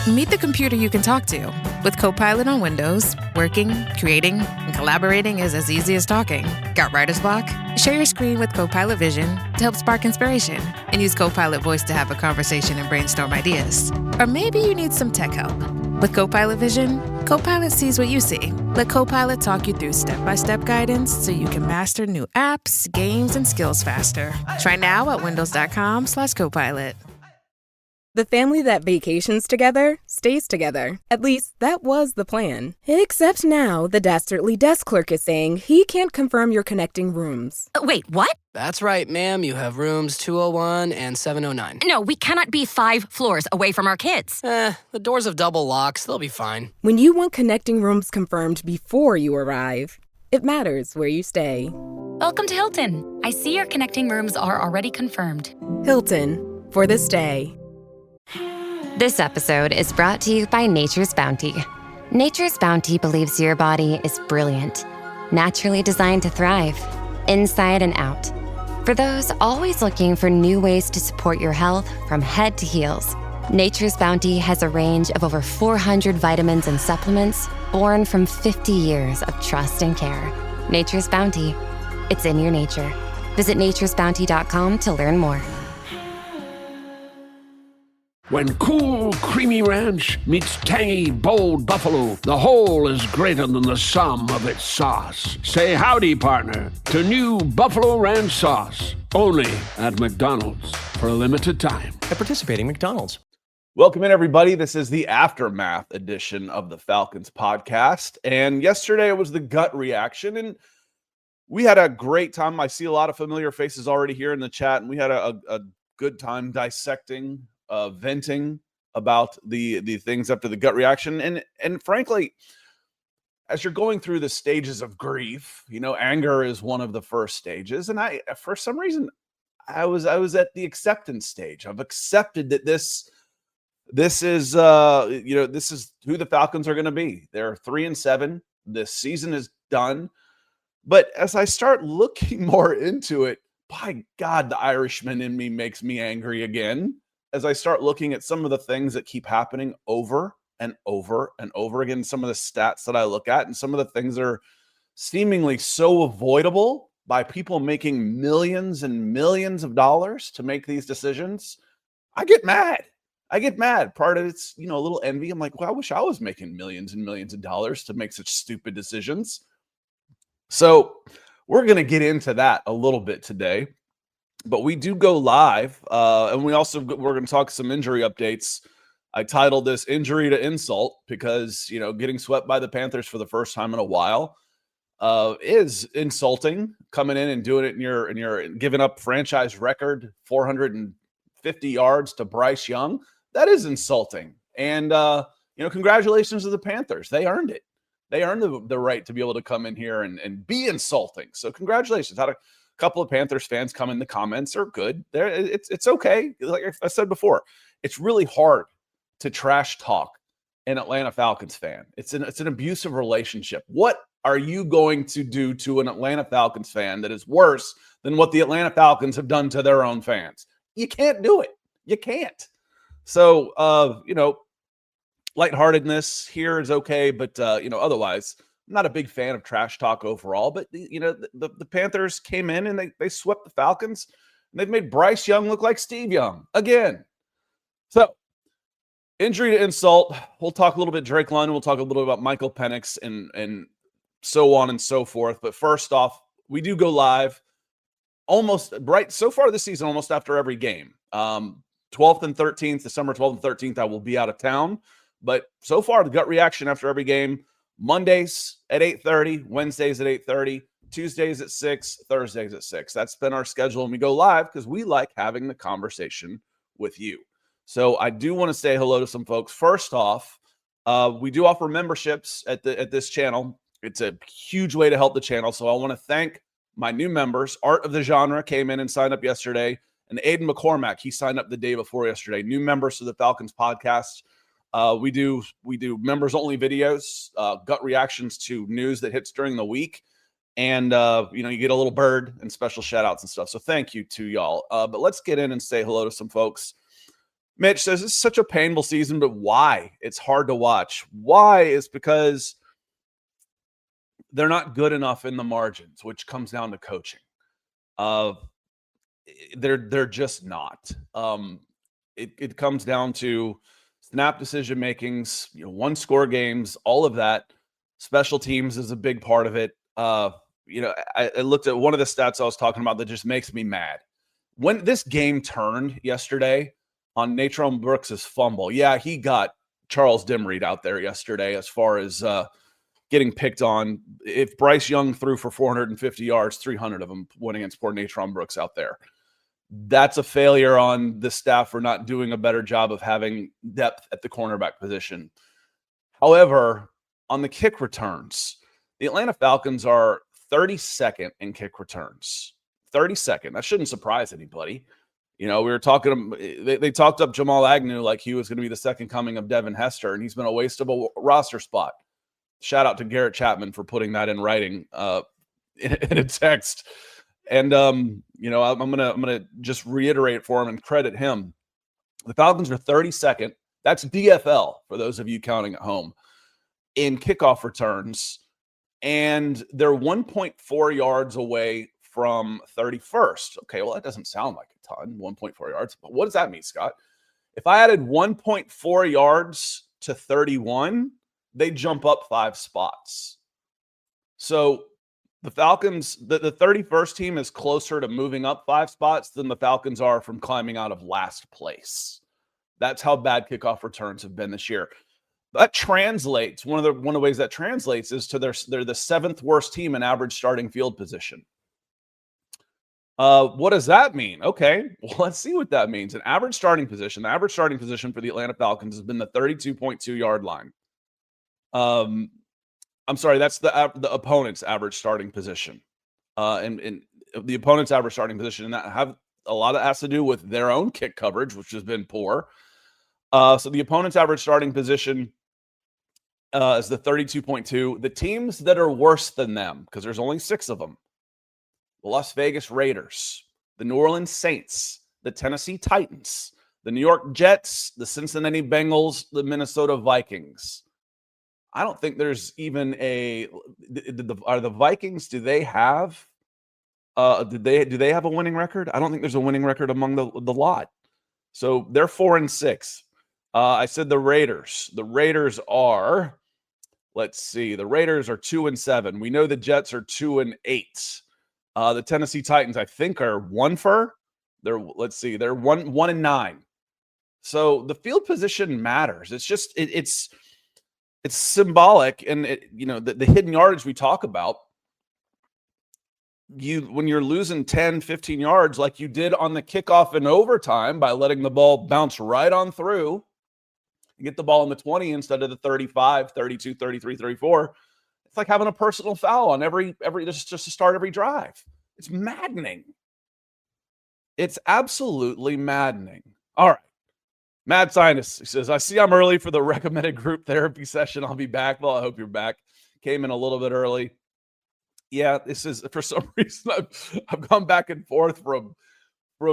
Meet the computer you can talk to. With Copilot on Windows, working, creating, and collaborating is as easy as talking. Got writer's block? Share your screen with Copilot Vision to help spark inspiration, and use Copilot Voice to have a conversation and brainstorm ideas. Or maybe you need some tech help. With Copilot Vision, Copilot sees what you see. Let Copilot talk you through step-by-step guidance so you can master new apps, games, and skills faster. Try now at windows.com/Copilot. The family that vacations together stays together. At least, that was the plan. Except now, the Dastardly desk clerk is saying he can't confirm your connecting rooms. Wait, what? That's right, ma'am. You have rooms 201 and 709. No, we cannot be 5 floors away from our kids. The doors have double locks. They'll be fine. When you want connecting rooms confirmed before you arrive, it matters where you stay. Welcome to Hilton. I see your connecting rooms are already confirmed. Hilton, for the stay. This episode is brought to you by Nature's Bounty. Nature's Bounty believes your body is brilliant, naturally designed to thrive, inside and out. For those always looking for new ways to support your health from head to heels, Nature's Bounty has a range of over 400 vitamins and supplements born from 50 years of trust and care. Nature's Bounty. It's in your nature. Visit naturesbounty.com to learn more. When cool, creamy ranch meets tangy, bold buffalo, the whole is greater than the sum of its sauce. Say howdy, partner, to new Buffalo Ranch sauce. Only at McDonald's for a limited time. At participating McDonald's. Welcome in, everybody. This is the Aftermath edition of the Falcons podcast. And yesterday it was the gut reaction, and we had a great time. I see a lot of familiar faces already here in the chat, and we had a good time dissecting, venting about the things after the gut reaction. And frankly, as you're going through the stages of grief, anger is one of the first stages. And I, for some reason, I was at the acceptance stage. I've accepted that this is this is who the Falcons are going to be. They're 3-7. This season is done. But as I start looking more into it, by God, the Irishman in me makes me angry again. As I start looking at some of the things that keep happening over and over and over again, some of the stats that I look at, and some of the things that are seemingly so avoidable by people making millions and millions of dollars to make these decisions, I get mad. Part of it's, a little envy. I'm like, well, I wish I was making millions and millions of dollars to make such stupid decisions. So we're going to get into that a little bit today. But we do go live, and we're going to talk some injury updates. I titled this "Injury to Insult" because getting swept by the Panthers for the first time in a while is insulting. Coming in and doing it, and you're giving up franchise record 450 yards to Bryce Young. That is insulting. And congratulations to the Panthers. They earned it. They earned the right to be able to come in here and be insulting. So congratulations. Had a couple of Panthers fans come in the comments are good. It's okay. Like I said before, it's really hard to trash talk an Atlanta Falcons fan. It's an abusive relationship. What are you going to do to an Atlanta Falcons fan that is worse than what the Atlanta Falcons have done to their own fans? You can't do it. You can't. So, lightheartedness here is okay, but otherwise, I'm not a big fan of trash talk overall, but the Panthers came in and they swept the Falcons, and they've made Bryce Young look like Steve Young again. So, injury to insult. We'll talk a little bit Drake London. We'll talk a little bit about Michael Penix and so on and so forth. But first off, we do go live almost right so far this season, almost after every game. 12th and 13th, December 12th and 13th, I will be out of town. But so far, the gut reaction after every game. Mondays at 8:30, Wednesdays at 8:30, Tuesdays at 6, Thursdays at 6. That's been our schedule, and we go live because we like having the conversation with you. So I do want to say hello to some folks. First off, we do offer memberships at this channel. It's a huge way to help the channel. So I want to thank my new members. Art of the Genre came in and signed up yesterday, and Aiden McCormack, he signed up the day before yesterday. New members to the Falcons podcast. We do members only videos, gut reactions to news that hits during the week. And, you get a little bird and special shout outs and stuff. So thank you to y'all. But let's get in and say hello to some folks. Mitch says it's such a painful season, but why? It's hard to watch. Why is because they're not good enough in the margins, which comes down to coaching. They're just not. It comes down to snap decision makings, one score games, all of that. Special teams is a big part of it. I looked at one of the stats I was talking about that just makes me mad. When this game turned yesterday on Natron Brooks's fumble, yeah, he got Charles Dimreed out there yesterday as far as getting picked on. If Bryce Young threw for 450 yards, 300 of them went against poor Natron Brooks out there. That's a failure on the staff for not doing a better job of having depth at the cornerback position. However, on the kick returns, the Atlanta Falcons are 32nd in kick returns. 32nd. That shouldn't surprise anybody. We were talking, they talked up Jamal Agnew like he was going to be the second coming of Devin Hester, and he's been a waste of a roster spot. Shout out to Garrett Chapman for putting that in writing in a text. And I'm gonna just reiterate for him and credit him. The Falcons are 32nd. That's DFL for those of you counting at home in kickoff returns, and they're 1.4 yards away from 31st. Okay, well, that doesn't sound like a ton, 1.4 yards. But what does that mean, Scott? If I added 1.4 yards to 31, they jump up 5 spots. So the Falcons, the 31st team is closer to moving up 5 spots than the Falcons are from climbing out of last place. That's how bad kickoff returns have been this year. That translates, one of the ways that translates is to they're the 7th worst team in average starting field position. What does that mean? Okay, well, let's see what that means. The average starting position for the Atlanta Falcons has been the 32.2 yard line. I'm sorry, that's the opponent's average starting position. And the opponent's average starting position, and that have a lot of has to do with their own kick coverage, which has been poor. So the opponent's average starting position is the 32.2. The teams that are worse than them, because there's only 6 of them: the Las Vegas Raiders, the New Orleans Saints, the Tennessee Titans, the New York Jets, the Cincinnati Bengals, the Minnesota Vikings. I don't think there's even are the Vikings, do they have do they have a winning record? I don't think there's a winning record among the lot. So they're 4-6. I said the Raiders. The Raiders are, let's see, the Raiders are 2-7. We know the Jets are 2-8. The Tennessee Titans, I think, are 1-4. They're 1-9. So the field position matters. It's just it's symbolic, and the hidden yardage we talk about. When you're losing 10, 15 yards like you did on the kickoff in overtime by letting the ball bounce right on through, you get the ball in the 20 instead of the 35, 32, 33, 34. It's like having a personal foul on every just to start every drive. It's maddening. It's absolutely maddening. All right. Mad Scientist, he says, I see I'm early for the recommended group therapy session. I'll be back. Well, I hope you're back. Came in a little bit early. Yeah, this is, for some reason, I've gone back and forth from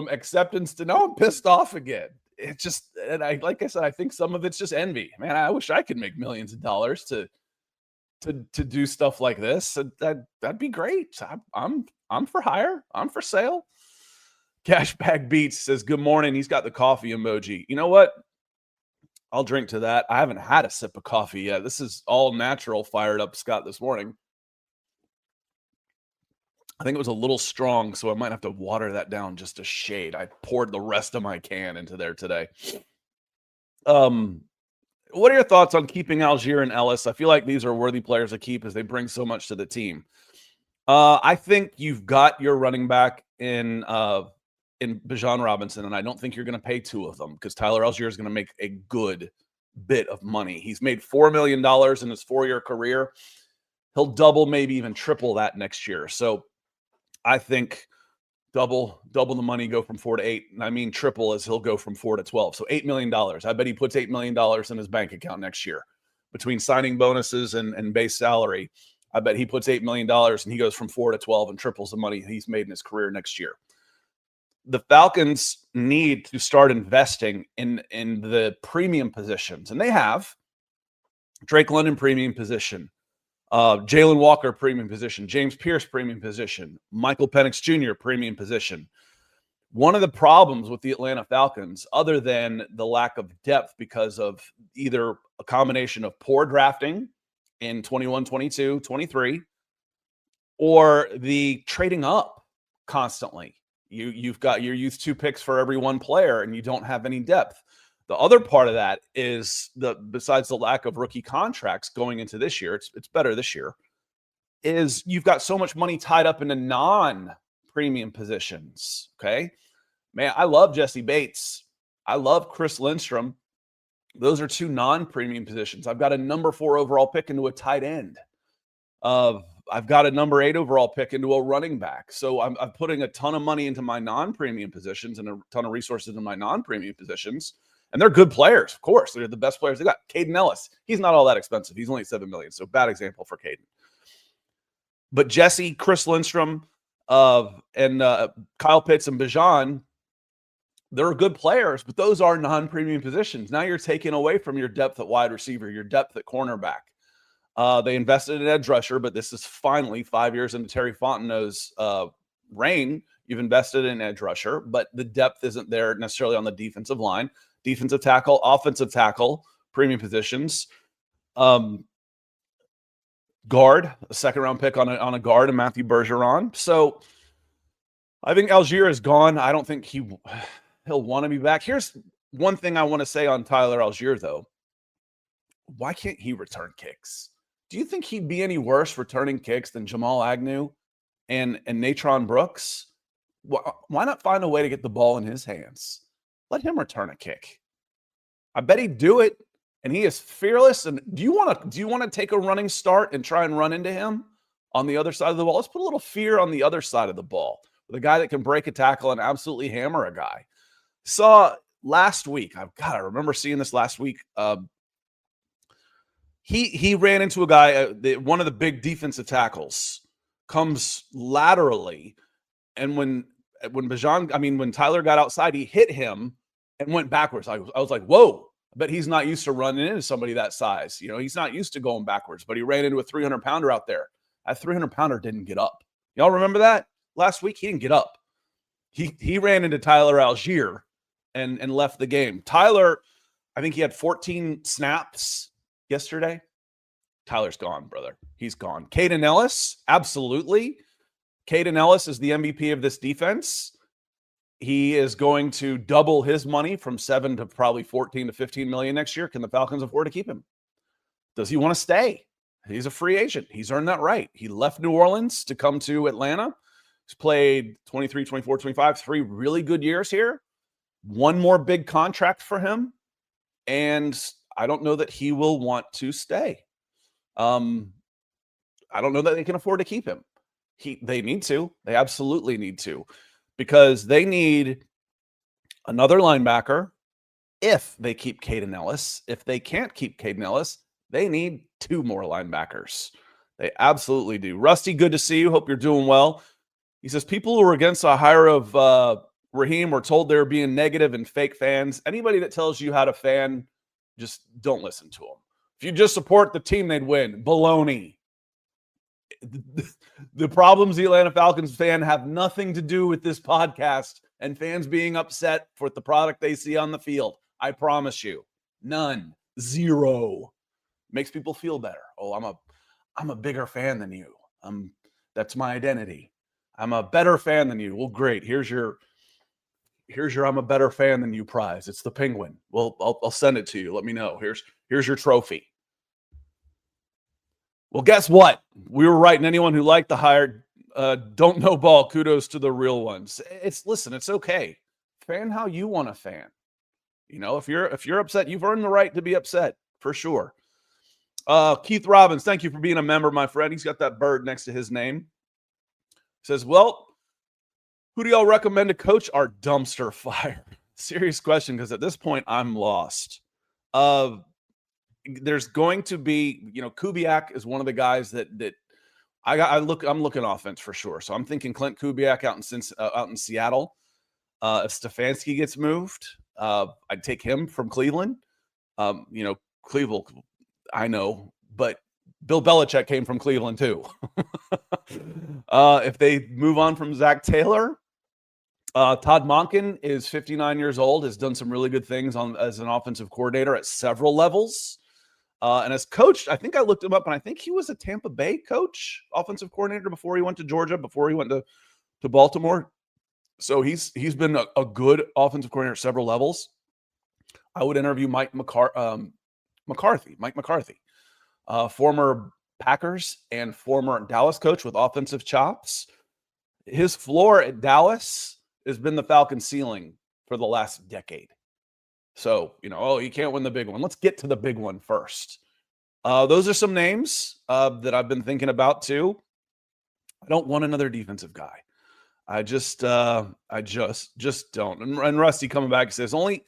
acceptance to now I'm pissed off again. It's just, and like I said, I think some of it's just envy. Man, I wish I could make millions of dollars to do stuff like this. That'd be great. I'm for hire. I'm for sale. Cashback Beats says, good morning. He's got the coffee emoji. You know what? I'll drink to that. I haven't had a sip of coffee yet. This is all natural, fired up Scott this morning. I think it was a little strong, so I might have to water that down just a shade. I poured the rest of my can into there today. What are your thoughts on keeping Algier and Ellis? I feel like these are worthy players to keep as they bring so much to the team. I think you've got your running back in Bijan Robinson, and I don't think you're going to pay 2 of them because Tyler Algier is going to make a good bit of money. He's made $4 million in his 4-year career. He'll double, maybe even triple that next year. So I think double the money, go from 4 to 8. And I mean triple, as he'll go from 4 to 12. So $8 million. I bet he puts $8 million in his bank account next year between signing bonuses and base salary. I bet he puts $8 million and he goes from 4 to 12 and triples the money he's made in his career next year. the Falcons need to start investing in the premium positions, and they have. Drake London, premium position. Jalen Walker, premium position. James Pierce, premium position. Michael Penix Jr., premium position. One of the problems with the Atlanta Falcons, other than the lack of depth because of either a combination of poor drafting in 21, 22, 23, or the trading up constantly. You've got your youth 2 picks for every one player, and you don't have any depth. The other part of that is besides the lack of rookie contracts going into this year, it's better this year, is you've got so much money tied up into non-premium positions. Okay. Man, I love Jesse Bates. I love Chris Lindstrom. Those are 2 non-premium positions. I've got a number 4 overall pick into a tight end. I've got a number 8 overall pick into a running back. So I'm putting a ton of money into my non-premium positions and a ton of resources in my non-premium positions. And they're good players, of course. They're the best players they got. Caden Ellis, he's not all that expensive. He's only $7 million, so bad example for Caden. But Jesse, Chris Lindstrom, and Kyle Pitts and Bijan, they're good players, but those are non-premium positions. Now you're taking away from your depth at wide receiver, your depth at cornerback. They invested in edge rusher, but this is finally 5 years into Terry Fontenot's reign. You've invested in edge rusher, but the depth isn't there necessarily on the defensive line. Defensive tackle, offensive tackle, premium positions. Guard, a second-round pick on a guard, and Matthew Bergeron. So I think Algier is gone. I don't think he'll want to be back. Here's one thing I want to say on Tyler Algier, though. Why can't he return kicks? Do you think he'd be any worse returning kicks than Jamal Agnew and Natron Brooks? Why not find a way to get the ball in his hands? Let him return a kick. I bet he'd do it, and he is fearless. And do you want to take a running start and try and run into him on the other side of the ball? Let's put a little fear on the other side of the ball with a guy that can break a tackle and absolutely hammer a guy. Saw last week. I remember seeing this last week. He ran into a guy. One of the big defensive tackles comes laterally, and when Tyler got outside, he hit him and went backwards. I was like, whoa, I bet he's not used to running into somebody that size. He's not used to going backwards, but he ran into a 300-pounder out there. That 300-pounder didn't get up. Y'all remember that? Last week, he didn't get up. He ran into Tyler Algier and left the game. Tyler, I think he had 14 snaps yesterday. Tyler's gone, brother. He's gone. Caden Ellis, absolutely. Caden Ellis is the MVP of this defense. He is going to double his money from 7 to probably 14 to 15 million next year. Can the Falcons afford to keep him? Does he want to stay? He's a free agent. He's earned that right. He left New Orleans to come to Atlanta. He's played 23, 24, 25, 3 really good years here. One more big contract for him. And I don't know that he will want to stay. I don't know that they can afford to keep him. They need to. They absolutely need to. Because they need another linebacker if they keep Caden Ellis. If they can't keep Caden Ellis, they need 2 more linebackers. They absolutely do. Rusty, good to see you. Hope you're doing well. He says, people who are against the hire of Raheem were told they were being negative and fake fans. Anybody that tells you how to fan, just don't listen to them. If you just support the team, they'd win. Baloney. The problems the Atlanta Falcons fan have nothing to do with this podcast and fans being upset for the product they see on the field. I promise you. None. 0. Makes people feel better. Oh, I'm a bigger fan than you. That's my identity. I'm a better fan than you. Well, great. Here's your I'm a better fan than you prize. It's the penguin. Well, I'll send it to you. Let me know. Here's your trophy. Well, guess what? We were right. And anyone who liked the hire don't know ball. Kudos to the real ones. Listen, it's okay. Fan how you want to fan. If you're upset, you've earned the right to be upset for sure. Keith Robbins, thank you for being a member, my friend. He's got that bird next to his name. Says, well, who do y'all recommend to coach our dumpster fire? Serious question, because at this point I'm lost. There's going to be, Kubiak is one of the guys that I'm looking offense for sure. So I'm thinking Clint Kubiak out in Seattle. If Stefanski gets moved, I'd take him from Cleveland. Cleveland, I know, but Bill Belichick came from Cleveland too. If they move on from Zach Taylor, Todd Monken is 59 years old, has done some really good things as an offensive coordinator at several levels. And as coach, I think I looked him up, and I think he was a Tampa Bay coach, offensive coordinator, before he went to Georgia, before he went to Baltimore. So he's been a good offensive coordinator at several levels. I would interview Mike McCarthy, former Packers and former Dallas coach with offensive chops. His floor at Dallas has been the Falcons' ceiling for the last decade. So, you can't win the big one. Let's get to the big one first. Those are some names that I've been thinking about too. I don't want another defensive guy. I just don't. And Rusty coming back says only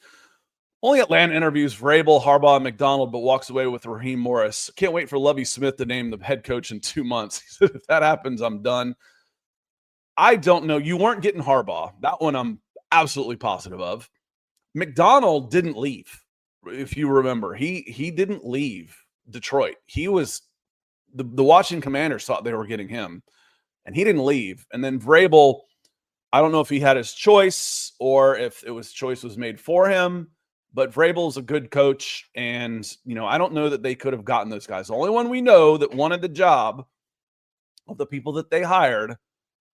Atlanta interviews Vrabel, Harbaugh, and McDonald, but walks away with Raheem Morris. Can't wait for Lovie Smith to name the head coach in 2 months. He said, if that happens, I'm done. I don't know. You weren't getting Harbaugh. That one I'm absolutely positive of. McDonald didn't leave, if you remember. He didn't leave Detroit. He was the Washington Commanders thought they were getting him, and he didn't leave. And then Vrabel, I don't know if he had his choice or if choice was made for him, but Vrabel's a good coach, and I don't know that they could have gotten those guys. The only one we know that wanted the job of the people that they hired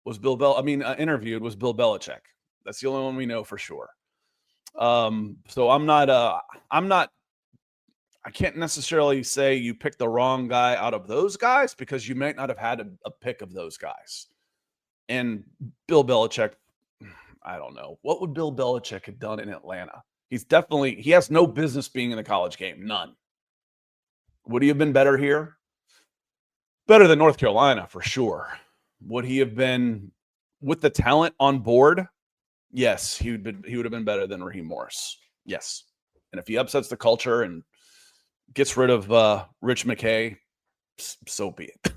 was interviewed was Bill Belichick. That's the only one we know for sure. So I can't necessarily say you picked the wrong guy out of those guys, because you might not have had a pick of those guys. And Bill Belichick, I don't know. What would Bill Belichick have done in Atlanta? He has no business being in the college game. None. Would he have been better here? Better than North Carolina, for sure. Would he have been with the talent on board? Yes, he would have been better than Raheem Morris. Yes. And if he upsets the culture and gets rid of Rich McKay, so be it.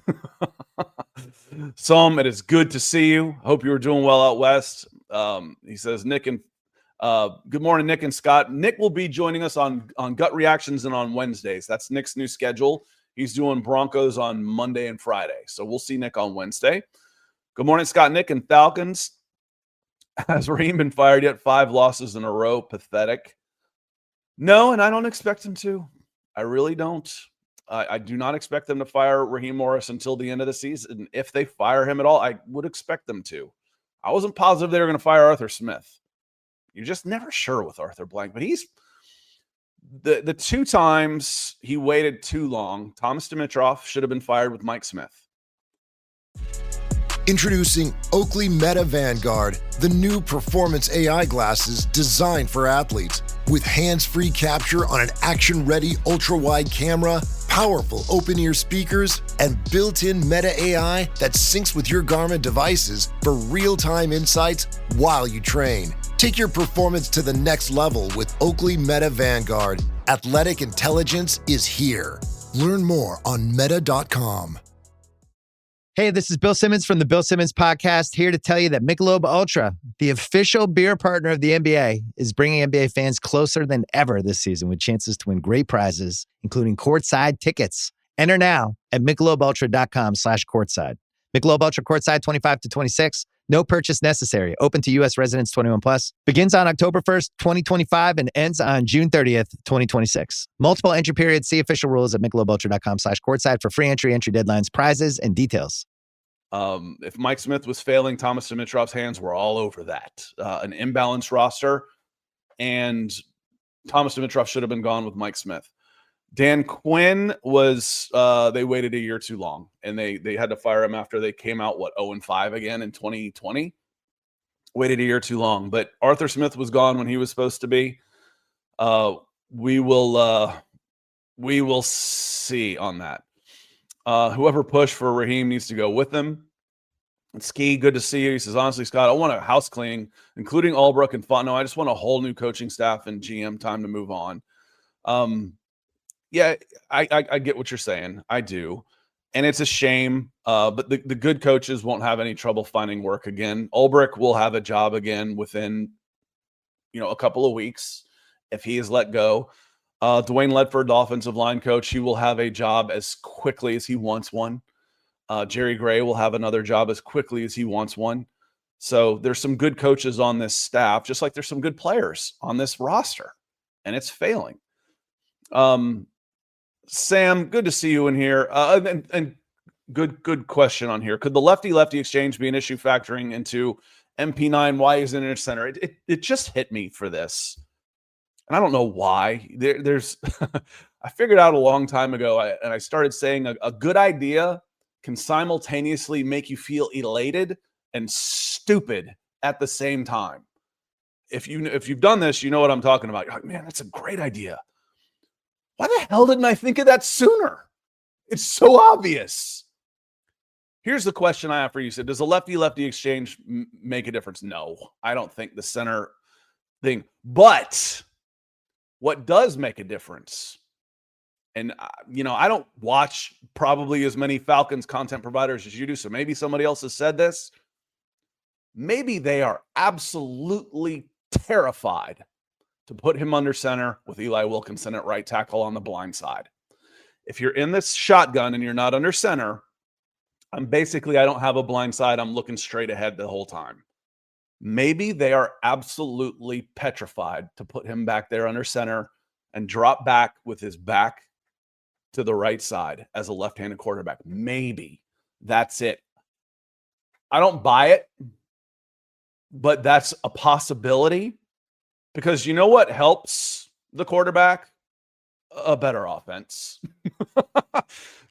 Psalm, it is good to see you. Hope you were doing well out west. He says, Nick and good morning, Nick and Scott. Nick will be joining us on Gut Reactions and on Wednesdays. That's Nick's new schedule. He's doing Broncos on Monday and Friday. So we'll see Nick on Wednesday. Good morning, Scott, Nick, and Falcons. Has Raheem been fired yet? 5 losses in a row. Pathetic. No, and I don't expect him to. I really don't. I do not expect them to fire Raheem Morris until the end of the season. If they fire him at all, I would expect them to. I wasn't positive they were going to fire Arthur Smith. You're just never sure with Arthur Blank, but he's the 2 times he waited too long. Thomas Dimitroff should have been fired with Mike Smith. Introducing Oakley Meta Vanguard, the new performance AI glasses designed for athletes. With hands-free capture on an action-ready ultra-wide camera, powerful open-ear speakers, and built-in Meta AI that syncs with your Garmin devices for real-time insights while you train. Take your performance to the next level with Oakley Meta Vanguard. Athletic intelligence is here. Learn more on meta.com. Hey, this is Bill Simmons from the Bill Simmons Podcast, here to tell you that Michelob Ultra, the official beer partner of the NBA, is bringing NBA fans closer than ever this season with chances to win great prizes, including courtside tickets. Enter now at MichelobUltra.com/courtside. Michelob Ultra courtside 25 to 26. No purchase necessary. Open to U.S. residents 21 plus. Begins on October 1st, 2025 and ends on June 30th, 2026. Multiple entry periods. See official rules at MichelobUltra.com/courtside for free entry deadlines, prizes, and details. If Mike Smith was failing, Thomas Dimitroff's hands were all over that. An imbalanced roster, and Thomas Dimitroff should have been gone with Mike Smith. Dan Quinn was they waited a year too long, and they had to fire him after they came out 0-5 again in 2020. Waited a year too long, but Arthur Smith was gone when he was supposed to be. We will see on that. Whoever pushed for Raheem needs to go with him. Ski, good to see you. He says, honestly, Scott, I want a house cleaning, including Albrook and Fontenot. I just want a whole new coaching staff and GM. Time to move on. Yeah, I get what you're saying. I do. And it's a shame. But the good coaches won't have any trouble finding work again. Ulbrich will have a job again within a couple of weeks if he is let go. Dwayne Ledford, the offensive line coach, he will have a job as quickly as he wants one. Jerry Gray will have another job as quickly as he wants one. So there's some good coaches on this staff, just like there's some good players on this roster, and it's failing. Sam, good to see you in here. And good question on here. Could the lefty-lefty exchange be an issue factoring into MP9? Why isn't it in center? It just hit me for this. And I don't know why. There's I figured out a long time ago, and I started saying a good idea can simultaneously make you feel elated and stupid at the same time. If you've done this, you know what I'm talking about. You're like, man, that's a great idea. Why the hell didn't I think of that sooner? It's so obvious. Here's the question I have for you. So does a lefty-lefty exchange make a difference? No, I don't think the center thing. But what does make a difference? And, I don't watch probably as many Falcons content providers as you do, so maybe somebody else has said this. Maybe they are absolutely terrified to put him under center with Eli Wilkinson at right tackle on the blind side. If you're in this shotgun and you're not under center, I don't have a blind side. I'm looking straight ahead the whole time. Maybe they are absolutely petrified to put him back there under center and drop back with his back to the right side as a left-handed quarterback. Maybe that's it. I don't buy it, but that's a possibility, because you know what helps the quarterback? A better offense.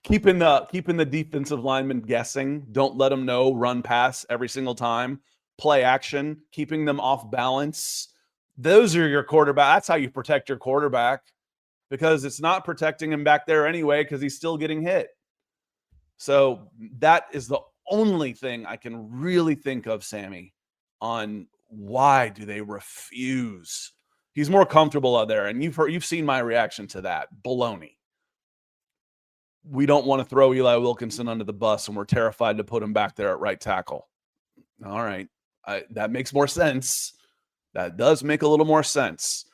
keeping the defensive lineman guessing. Don't let them know run pass every single time. Play action, keeping them off balance. Those are your quarterback. That's how you protect your quarterback, because it's not protecting him back there anyway because he's still getting hit. So that is the only thing I can really think of, Sammy, on why do they refuse. He's more comfortable out there, and you've seen my reaction to that. Baloney. We don't want to throw Eli Wilkinson under the bus, and we're terrified to put him back there at right tackle. All right. That makes more sense. That does make a little more sense.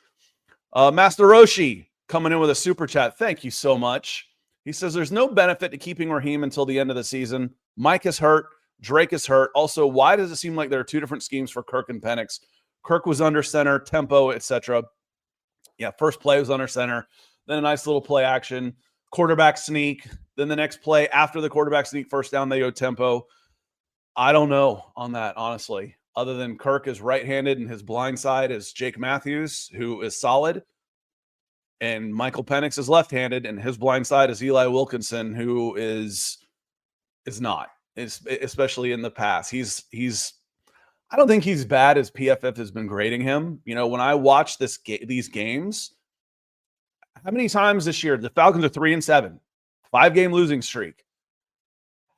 Master Roshi coming in with a super chat. Thank you so much. He says there's no benefit to keeping Raheem until the end of the season. Mike is hurt. Drake is hurt. Also, why does it seem like there are two different schemes for Kirk and Penix? Kirk was under center, tempo, etc. Yeah, first play was under center. Then a nice little play action. Quarterback sneak. Then the next play after the quarterback sneak, first down, they go tempo. I don't know on that, honestly, other than Kirk is right-handed and his blind side is Jake Matthews, who is solid. And Michael Penix is left-handed and his blind side is Eli Wilkinson, who is not, especially in the pass. I don't think he's bad as PFF has been grading him. When I watch these games, how many times this year, the Falcons are 3-7, 5-game losing streak.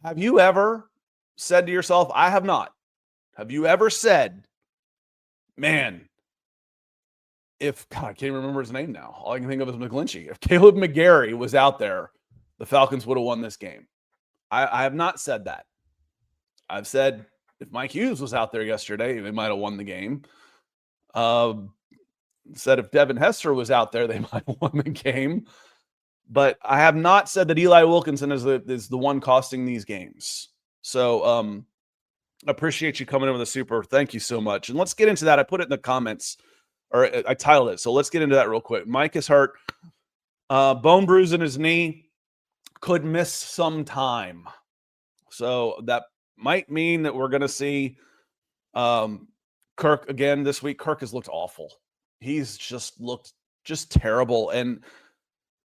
Have you ever said to yourself, I have not. Have you ever said, man, I can't remember his name now. All I can think of is McGlinchey. If Caleb McGarry was out there, the Falcons would have won this game. I have not said that. I've said if Mike Hughes was out there yesterday, they might have won the game. Said if Devin Hester was out there, they might have won the game. But I have not said that Eli Wilkinson is the one costing these games. So appreciate you coming in with a super. Thank you so much. And let's get into that. I put it in the comments, or I titled it. So let's get into that real quick. Mike is hurt. Bone bruise in his knee. Could miss some time. So that might mean that we're going to see Kirk again this week. Kirk has looked awful. He's just looked terrible. And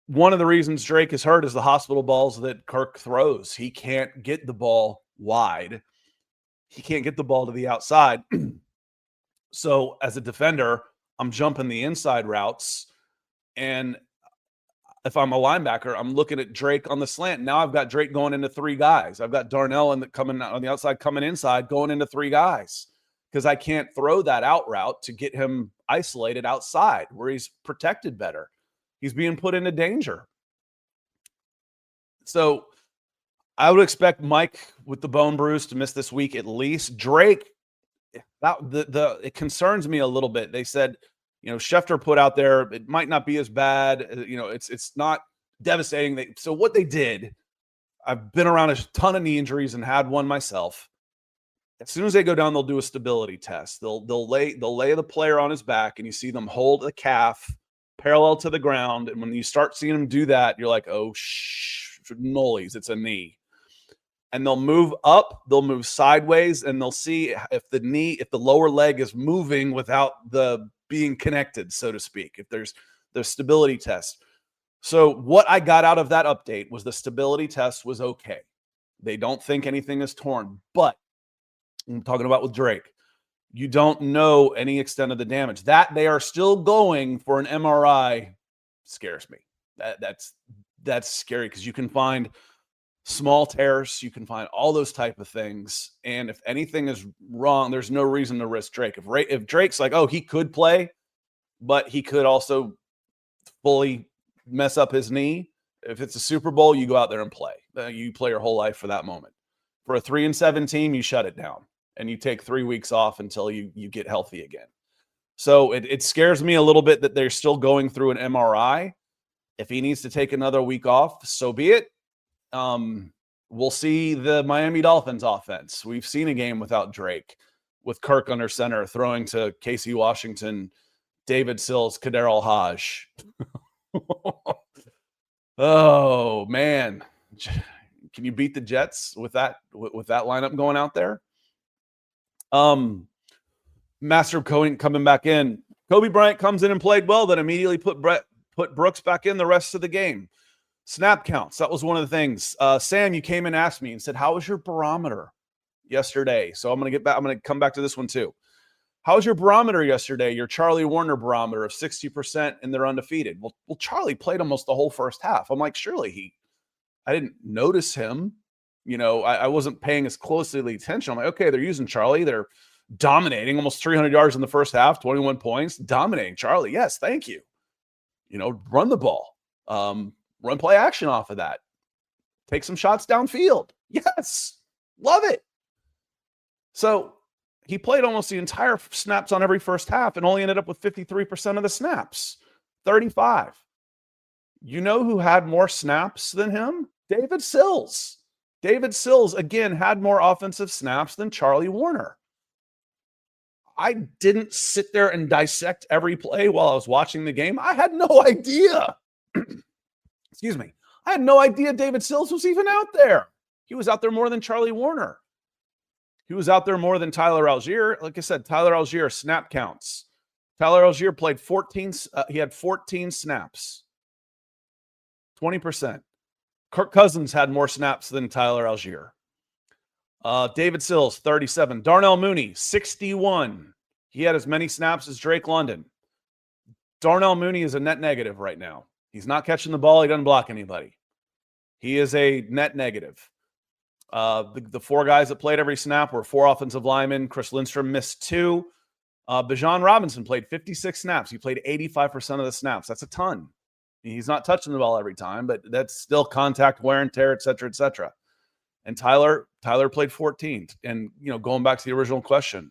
one of the reasons Drake is hurt is the hospital balls that Kirk throws. He can't get the ball wide. He can't get the ball to the outside. So as a defender, I'm jumping the inside routes. And if I'm a linebacker, I'm looking at Drake on the slant. Now I've got Drake going into three guys. I've got Darnell coming on the outside, coming inside, going into three guys, because I can't throw that out route to get him isolated outside where he's protected better. He's being put into danger. So I would expect Mike with the bone bruise to miss this week at least. Drake, it concerns me a little bit. They said Schefter put out there, it might not be as bad. It's not devastating. So what they did, I've been around a ton of knee injuries and had one myself. As soon as they go down, they'll do a stability test. They'll lay the player on his back, and you see them hold the calf parallel to the ground. And when you start seeing them do that, you're like, oh, nollies, it's a knee. And they'll move up, they'll move sideways, and they'll see if the lower leg is moving without the being connected, so to speak, if there's the stability test. So what I got out of that update was the stability test was okay. They don't think anything is torn, but I'm talking about with Drake, you don't know any extent of the damage. That they are still going for an MRI scares me. That's scary because you can find small tears, you can find all those type of things, and if anything is wrong, there's no reason to risk Drake. If Drake's like, oh, he could play, but he could also fully mess up his knee. If it's a Super Bowl, you go out there and play. You play your whole life for that moment. For a 3-7 team, you shut it down and you take 3 weeks off until you get healthy again. So it scares me a little bit that they're still going through an MRI. If he needs to take another week off, so be it. We'll see the Miami Dolphins offense. We've seen a game without Drake, with Kirk under center, throwing to Casey Washington, David Sills, Kader Hodge. Oh man, can you beat the Jets with that lineup going out there? Master coming back in. Kobe Bryant comes in and played well, then immediately put Brooks back in the rest of the game. Snap counts. That was one of the things. Sam, you came and asked me and said, how was your barometer yesterday? So I'm going to come back to this one too. How was your barometer yesterday? Your Charlie Warner barometer of 60% and they're undefeated. Well, Charlie played almost the whole first half. I'm like, surely I didn't notice him. I wasn't paying as closely attention. I'm like, okay, they're using Charlie. They're dominating almost 300 yards in the first half, 21 points, dominating Charlie. Yes. Thank you. Run the ball. Run play action off of that. Take some shots downfield. Yes. Love it. So he played almost the entire snaps on every first half and only ended up with 53% of the snaps, 35. You know who had more snaps than him? David Sills. David Sills, again, had more offensive snaps than Charlie Warner. I didn't sit there and dissect every play while I was watching the game. I had no idea. Excuse me. I had no idea David Sills was even out there. He was out there more than Charlie Warner. He was out there more than Tyler Algier. Like I said, Tyler Algier, snap counts. Tyler Algier played 14. He had 14 snaps. 20%. Kirk Cousins had more snaps than Tyler Algier. David Sills, 37. Darnell Mooney, 61. He had as many snaps as Drake London. Darnell Mooney is a net negative right now. He's not catching the ball. He doesn't block anybody. He is a net negative. The four guys that played every snap were four offensive linemen. Chris Lindstrom missed 2. Bijan Robinson played 56 snaps. He played 85% of the snaps. That's a ton. He's not touching the ball every time, but that's still contact, wear and tear, et cetera, et cetera. And Tyler played 14. And, going back to the original question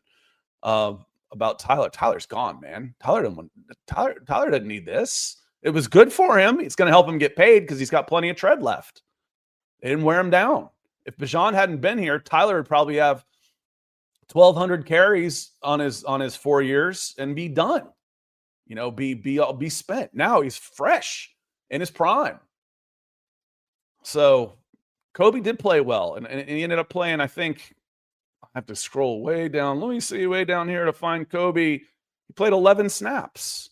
about Tyler, Tyler's gone, man. Tyler doesn't need this. It was good for him. It's going to help him get paid because he's got plenty of tread left. They didn't wear him down. If Bijan hadn't been here, Tyler would probably have 1,200 carries on his 4 years and be done. Be spent. Now he's fresh in his prime. So Kobe did play well, and he ended up playing, I think, I have to scroll way down. Let me see way down here to find Kobe. He played 11 snaps.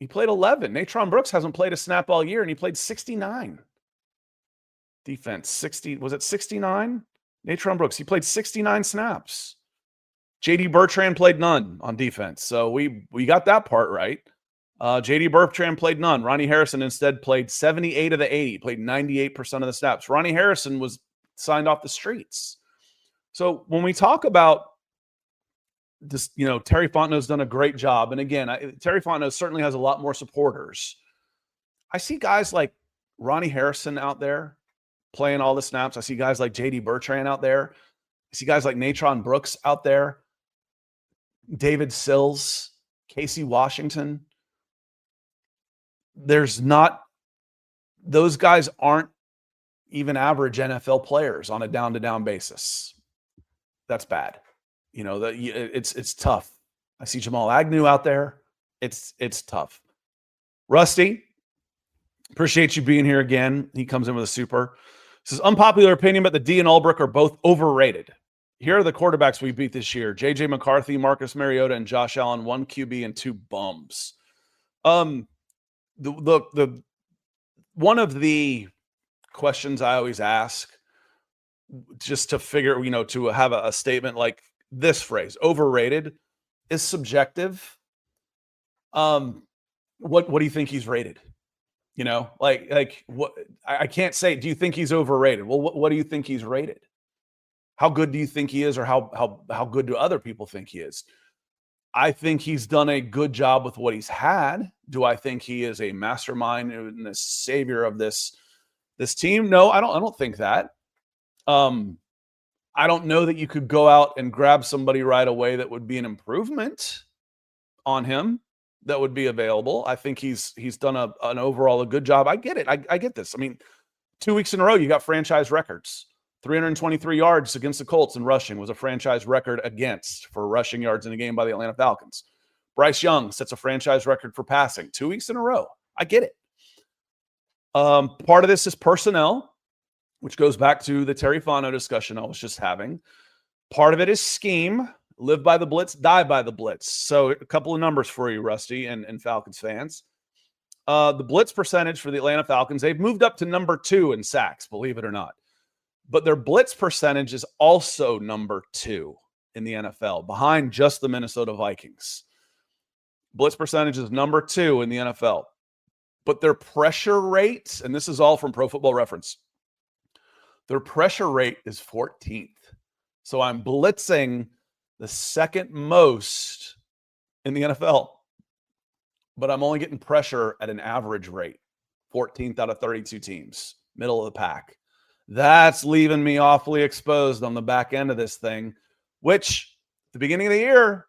He played 11. Natron Brooks hasn't played a snap all year, and he played 69. Defense, 60. Was it 69? Natron Brooks, he played 69 snaps. J.D. Bertrand played none on defense. So we got that part right. J.D. Bertrand played none. Ronnie Harrison instead played 78 of the 80, played 98% of the snaps. Ronnie Harrison was signed off the streets. So when we talk about this, Terry Fontenot's done a great job. And again, Terry Fontenot certainly has a lot more supporters. I see guys like Ronnie Harrison out there playing all the snaps. I see guys like J.D. Bertrand out there. I see guys like Natron Brooks out there. David Sills. Casey Washington. Those guys aren't even average NFL players on a down-to-down basis. That's bad. It's tough. I see Jamal Agnew out there. It's tough. Rusty, appreciate you being here again. He comes in with a super. This is unpopular opinion, but the D and Ulbrich are both overrated. Here are the quarterbacks we beat this year: J.J. McCarthy, Marcus Mariota, and Josh Allen. 1 QB and 2 bums. The one of the questions I always ask, just to figure, to have a statement like this phrase, overrated, is subjective. What do you think he's rated? Like what? I can't say, do you think he's overrated? Well, what do you think he's rated? How good do you think he is, or how good do other people think he is? I think he's done a good job with what he's had. Do I think he is a mastermind and the savior of this team? No, I don't think that. I don't know that you could go out and grab somebody right away that would be an improvement on him that would be available. I think he's done an overall a good job. I get it. I get this. I mean, 2 weeks in a row, you got franchise records. 323 yards against the Colts in rushing was a franchise record for rushing yards in a game by the Atlanta Falcons. Bryce Young sets a franchise record for passing 2 weeks in a row. I get it. Part of this is personnel, which goes back to the Terry Fano discussion I was just having. Part of it is scheme. Live by the blitz, die by the blitz. So a couple of numbers for you, Rusty, and Falcons fans. The blitz percentage for the Atlanta Falcons, they've moved up to number 2 in sacks, believe it or not. But their blitz percentage is also number 2 in the NFL, behind just the Minnesota Vikings. Blitz percentage is number 2 in the NFL. But their pressure rate, and this is all from Pro Football Reference, their pressure rate is 14th. So I'm blitzing the second most in the NFL, but I'm only getting pressure at an average rate, 14th out of 32 teams, middle of the pack. That's leaving me awfully exposed on the back end of this thing, which at the beginning of the year,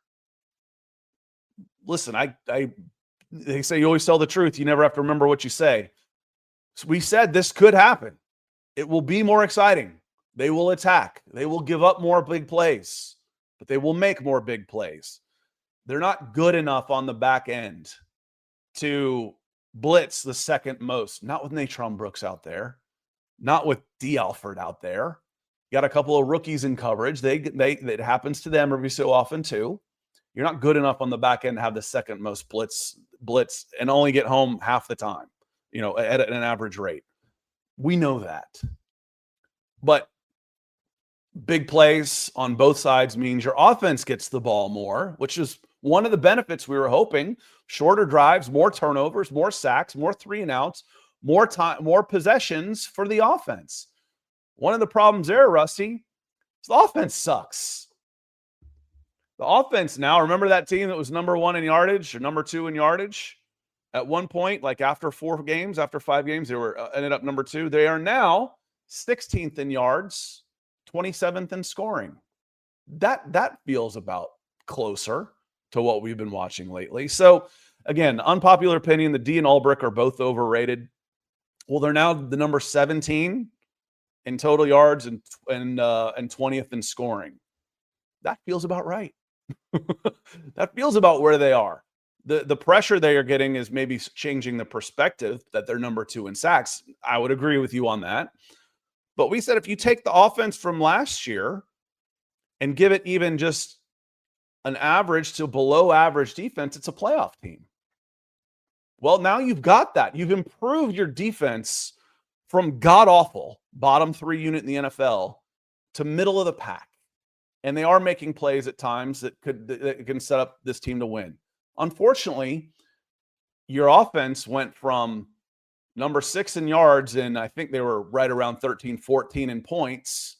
listen, they say you always tell the truth. You never have to remember what you say. So we said this could happen. It will be more exciting. They will attack. They will give up more big plays, but they will make more big plays. They're not good enough on the back end to blitz the second most. Not with Natron Brooks out there. Not with D. Alford out there. You got a couple of rookies in coverage. It happens to them every so often too. You're not good enough on the back end to have the second most blitz and only get home half the time, at an average rate. We know that. But big plays on both sides means your offense gets the ball more, which is one of the benefits we were hoping. Shorter drives, more turnovers, more sacks, more 3-and-outs, more time, more possessions for the offense. One of the problems there, Rusty, is the offense sucks. The offense now, remember that team that was number 1 in yardage or number 2 in yardage? At one point, like after 5 games, they were ended up number 2. They are now 16th in yards, 27th in scoring. That feels about closer to what we've been watching lately. So again, unpopular opinion, the D and Ulbrich are both overrated. Well, they're now the number 17 in total yards and 20th in scoring. That feels about right. That feels about where they are. The pressure they are getting is maybe changing the perspective that they're number 2 in sacks. I would agree with you on that. But we said if you take the offense from last year and give it even just an average to below average defense, it's a playoff team. Well, now you've got that. You've improved your defense from god-awful, bottom 3 unit in the NFL, to middle of the pack. And they are making plays at times that can set up this team to win. Unfortunately, your offense went from number 6 in yards, and I think they were right around 13, 14 in points,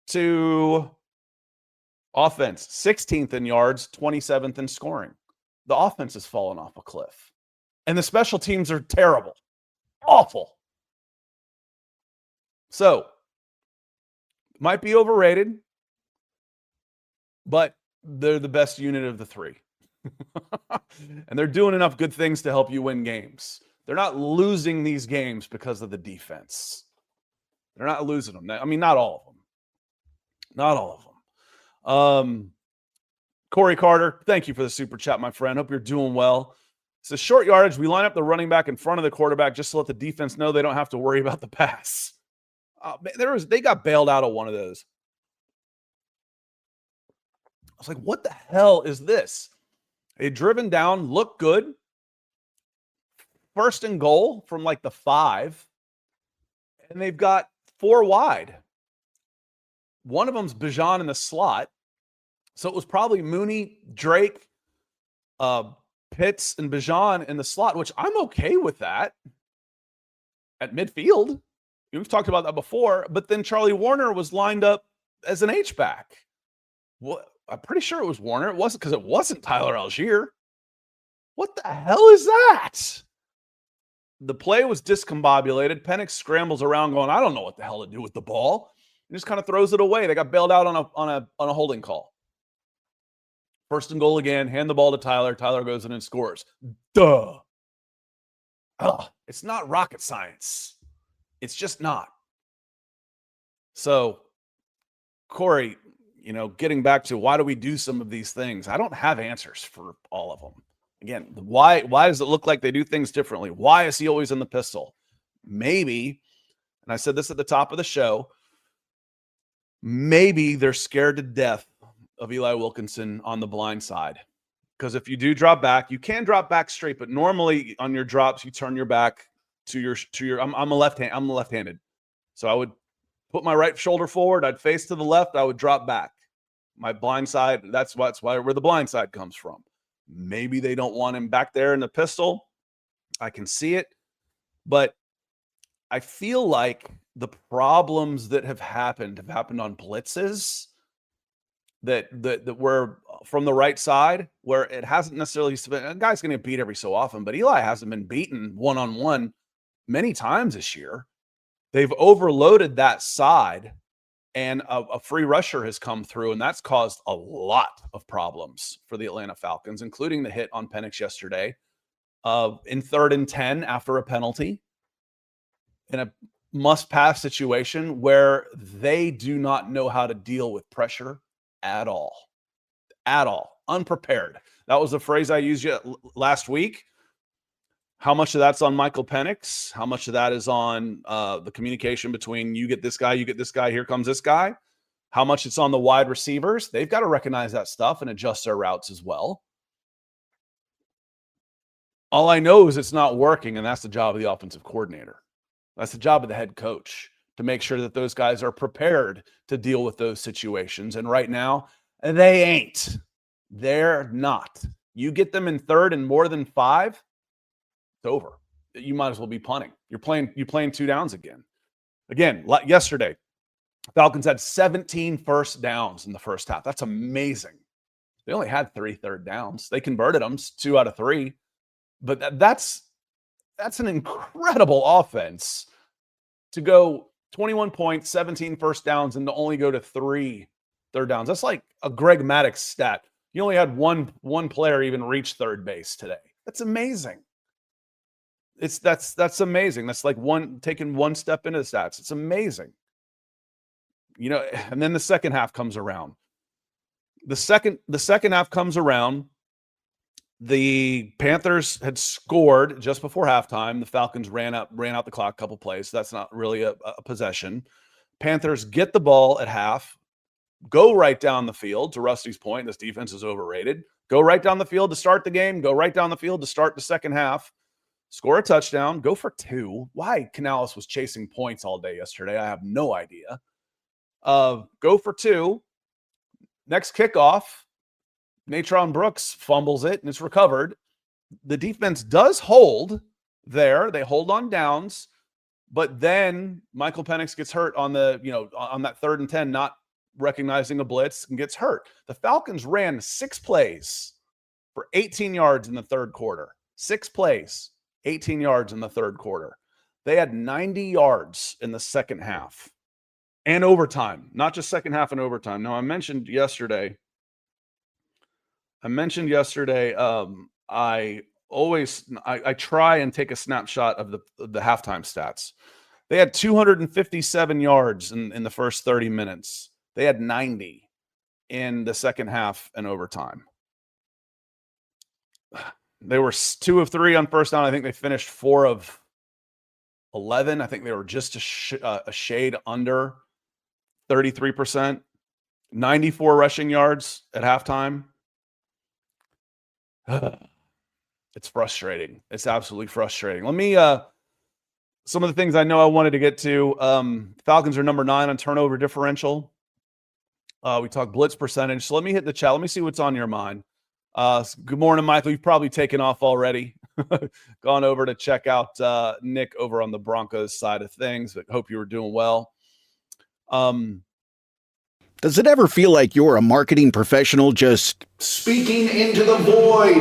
to offense 16th in yards, 27th in scoring. The offense has fallen off a cliff. And the special teams are terrible. Awful. So, might be overrated, but they're the best unit of the 3. And they're doing enough good things to help you win games. They're not losing these games because of the defense. They're not losing them. I mean, not all of them. Not all of them. Corey Carter, thank you for the super chat, my friend. Hope you're doing well. It's a short yardage. We line up the running back in front of the quarterback just to let the defense know they don't have to worry about the pass. They got bailed out of one of those. I was like, what the hell is this? They driven down, looked good. First and goal from like the 5. And they've got 4 wide. One of them's Bijan in the slot. So it was probably Mooney, Drake, Pitts, and Bijan in the slot, which I'm okay with that at midfield. We've talked about that before. But then Charlie Warner was lined up as an H-back. Well, I'm pretty sure it was Warner. It wasn't, because it wasn't Tyler Algier. What the hell is that? The play was discombobulated. Penix scrambles around going, I don't know what the hell to do with the ball. And just kind of throws it away. They got bailed out on a holding call. First and goal again. Hand the ball to Tyler. Tyler goes in and scores. Duh. It's not rocket science. It's just not. So, Corey, getting back to why do we do some of these things? I don't have answers for all of them. Again, why does it look like they do things differently? Why is he always in the pistol? Maybe, and I said this at the top of the show, maybe they're scared to death of Eli Wilkinson on the blind side. Because if you do drop back, you can drop back straight, but normally on your drops, you turn your back to your I'm left-handed. So I would put my right shoulder forward, I'd face to the left, I would drop back. My blind side, that's where the blind side comes from. Maybe they don't want him back there in the pistol. I can see it. But I feel like the problems that have happened on blitzes that were from the right side, where it hasn't necessarily been, a guy's going to get beat every so often, but Eli hasn't been beaten one-on-one many times this year. They've overloaded that side, and a free rusher has come through, and that's caused a lot of problems for the Atlanta Falcons, including the hit on Penix yesterday in 3rd and 10 after a penalty in a must-pass situation where they do not know how to deal with pressure at all. At all. Unprepared. That was the phrase I used last week. How much of that's on Michael Penix? How much of that is on the communication between you get this guy, here comes this guy? How much it's on the wide receivers? They've got to recognize that stuff and adjust their routes as well. All I know is it's not working, and that's the job of the offensive coordinator. That's the job of the head coach, to make sure that those guys are prepared to deal with those situations. And right now, they ain't. They're not. You get them in 3rd and more than 5, it's over. You might as well be punting. You're playing 2 downs again. Again, yesterday, Falcons had 17 first downs in the first half. That's amazing. They only had 3 third downs. They converted them 2 out of 3. But that's an incredible offense to go 21 points, 17 first downs, and to only go to 3 third downs. That's like a Greg Maddux stat. You only had one player even reach third base today. That's amazing. That's amazing. That's like taking one step into the stats. It's amazing. And then the second half comes around. The second half comes around. The Panthers had scored just before halftime. The Falcons ran out the clock a couple plays. So that's not really a possession. Panthers get the ball at half, go right down the field. To Rusty's point, this defense is overrated. Go right down the field to start the game. Go right down the field to start the second half. Score a touchdown, go for 2. Why Canales was chasing points all day yesterday, I have no idea. Go for 2. Next kickoff, Natron Brooks fumbles it, and it's recovered. The defense does hold there. They hold on downs, but then Michael Penix gets hurt on on that 3rd and 10, not recognizing a blitz, and gets hurt. The Falcons ran 6 plays for 18 yards in the 3rd quarter. 6 plays. 18 yards in the 3rd quarter. They had 90 yards in the second half and overtime, not just second half and overtime. Now, I mentioned yesterday I mentioned yesterday, I try and take a snapshot of the halftime stats. They had 257 yards in the first 30 minutes. They had 90 in the second half and overtime. They were 2 of 3 on first down. I think they finished 4 of 11. I think they were just a shade under 33%. 94 rushing yards at halftime. It's frustrating. It's absolutely frustrating. Let me some of the things I know I wanted to get to. Falcons are number 9 on turnover differential. We talked blitz percentage. So let me hit the chat. Let me see what's on your mind. Good morning, Michael. You've probably taken off already. Gone over to check out Nick over on the Broncos side of things, but hope you were doing well. Does it ever feel like you're a marketing professional just Speaking into the void.